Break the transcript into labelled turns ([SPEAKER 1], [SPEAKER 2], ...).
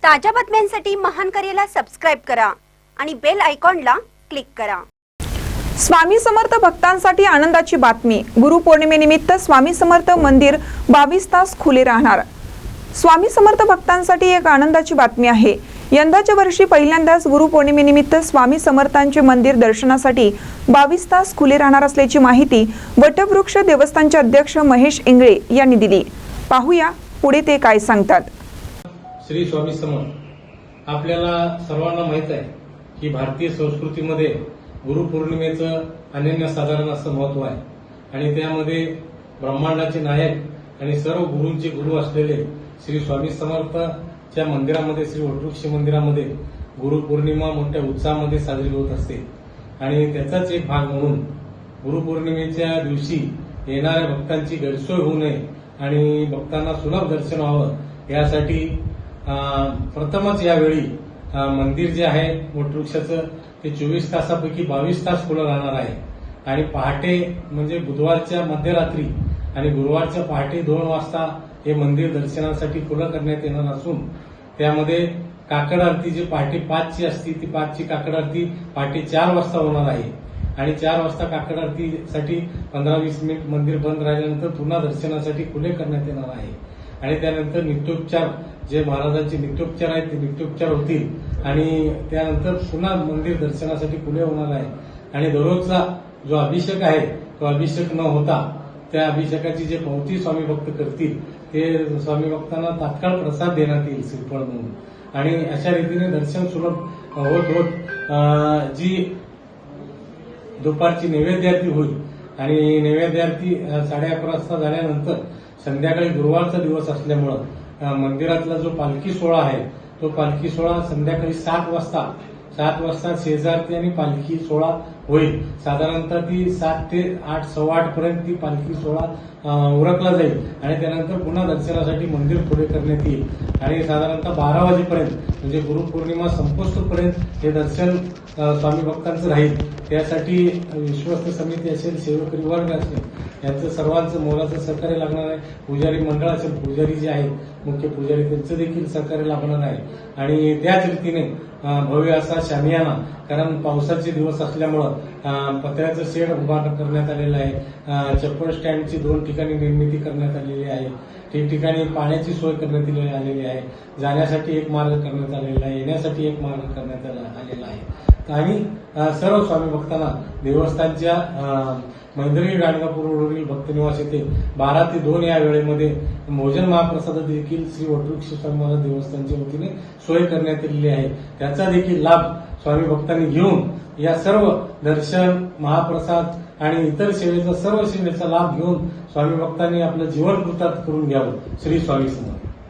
[SPEAKER 1] ताज्या बातम्यांसाठी महान करेला सबस्क्राइब करा आणि बेल आयकॉनला क्लिक करा।
[SPEAKER 2] स्वामी समर्थ भक्तांसाठी आनंदाची बातमी। गुरुपौर्णिमेनिमित्त स्वामी समर्थ मंदिर 22 तास खुले राहणार। स्वामी समर्थ भक्तांसाठी एक आनंदाची बातमी आहे। यंदाच्या वर्षी पहिल्यांदाच गुरुपौर्णिमेनिमित्त स्वामी समर्थांचे मंदिर दर्शनासाठी 22 तास खुले राहणार असल्याची माहिती वटवृक्ष देवस्थानचे अध्यक्ष महेश इंगळे यांनी दिली। पाहूया पुढे ते काय सांगतात।
[SPEAKER 3] श्री स्वामी समर्थ आपल्याला सर्वांना माहित आहे की भारतीय संस्कृतीमध्ये गुरुपौर्णिमेचं अनन्यसाधारण असं महत्व आहे आणि त्यामध्ये ब्रह्मांडाचे नायक आणि सर्व गुरूंचे गुरु असलेले श्री स्वामी समर्थच्या मंदिरामध्ये श्री वटवृक्ष मंदिरामध्ये गुरुपौर्णिमा मोठ्या उत्साहामध्ये साजरी होत असते आणि त्याचाच एक भाग म्हणून गुरुपौर्णिमेच्या दिवशी येणाऱ्या भक्तांची गैरसोय होऊ नये आणि भक्तांना सुलभ दर्शन व्हावं यासाठी प्रथमच यावेळी मंदिर जे आहे वटवृक्षाचं ते 24 तासापैकी 22 तास खुलं राहणार आहे आणि पहाटे म्हणजे बुधवारच्या मध्यरात्री आणि गुरुवारच्या पहाटे 2 वाजता हे मंदिर दर्शनासाठी खुलं करण्यात येणार असून त्यामध्ये काकड आरती जी पहाटे 5 ची असती ती 5 ची काकड आरती पहाटे 4 वाजता होणार आहे आणि 4 वाजता काकड आरतीसाठी 15-20 मिनिट मंदिर बंद राहिल्यानंतर पुन्हा दर्शनासाठी खुले करण्यात येणार आहे आणि त्यानंतर नित्योपचार जे महाराजांचे नित्योपचार आहेत ते नित्योपचार होतील आणि त्यानंतर पुन्हा मंदिर दर्शनासाठी खुले होणार आहे आणि दररोजचा जो अभिषेक आहे तो अभिषेक न होता त्या अभिषेकाची जे पावती स्वामी भक्त करतील ते स्वामी भक्तांना तात्काळ प्रसाद देण्यात येईल श्रीफळ म्हणून आणि अशा रीतीने दर्शन सुलभ होत जी दुपारची नैवेद्य आरती होईल आणि नैवेद्य आरती 11:30 वाजता झाल्यानंतर संध्याकाळी गुरुवारचा दिवस असल्यामुळं मंदिरातला जो पालखी सोहळा आहे तो पालखी सोहळा संध्याकाळी 7 वाजता शेजारती आणि पालखी सोहळा होईल। साधारणतः ती 7 ते 8 सव्वा 8 पर्यंत ती पालखी सोहळा उरकला जाईल आणि त्यानंतर पुन्हा दर्शनासाठी मंदिर खुले करण्यात येईल आणि साधारणतः 12 वाजेपर्यंत म्हणजे गुरुपौर्णिमा संपोस्तोपर्यंत हे दर्शन स्वामी भक्तांचं राहील। त्यासाठी विश्वस्त समिती असेल, सेवकरी वर्ग असेल यांचं सर्वांचं मोलाचं सहकार्य लागणार आहे। पुजारी मंडळ असेल, पुजारी जे आहेत मुख्य पुजारी त्यांचं देखील सहकार्य लागणार आहे आणि त्याच रीतीने भव्य असा शामियाना कारण पावसाचे दिवस असल्यामुळं पत्र्याचं शेड उभा करण्यात आलेलं आहे। चप्पल स्टँडची 2 ठिकाणी निर्मिती करण्यात आलेली आहे। ठिकठिकाणी पाण्याची सोय करण्यात आलेली आहे। जाण्यासाठी एक मार्ग करण्यात आलेला आहे, येण्यासाठी एक मार्ग करण्यात आलेला आहे आणि सर्व स्वामी भक्तांना देवस्थानच्या मैंदरी गाणगापूर रोडवरील भक्तनिवास येथे 12 ते 2 या वेळेमध्ये भोजन महाप्रसाद देखील श्री वटवृक्ष स्वामी महाराज देवस्थानच्या वतीने सोय करण्यात आलेली आहे। त्याचा देखील लाभ स्वामी भक्तांनी घेऊन या सर्व दर्शन महाप्रसाद आणि इतर सेवेचा सर्व सेवेचा लाभ घेऊन स्वामी भक्तांनी आपलं जीवन कृतार्थ करून घ्यावं। श्री स्वामी समर्थ।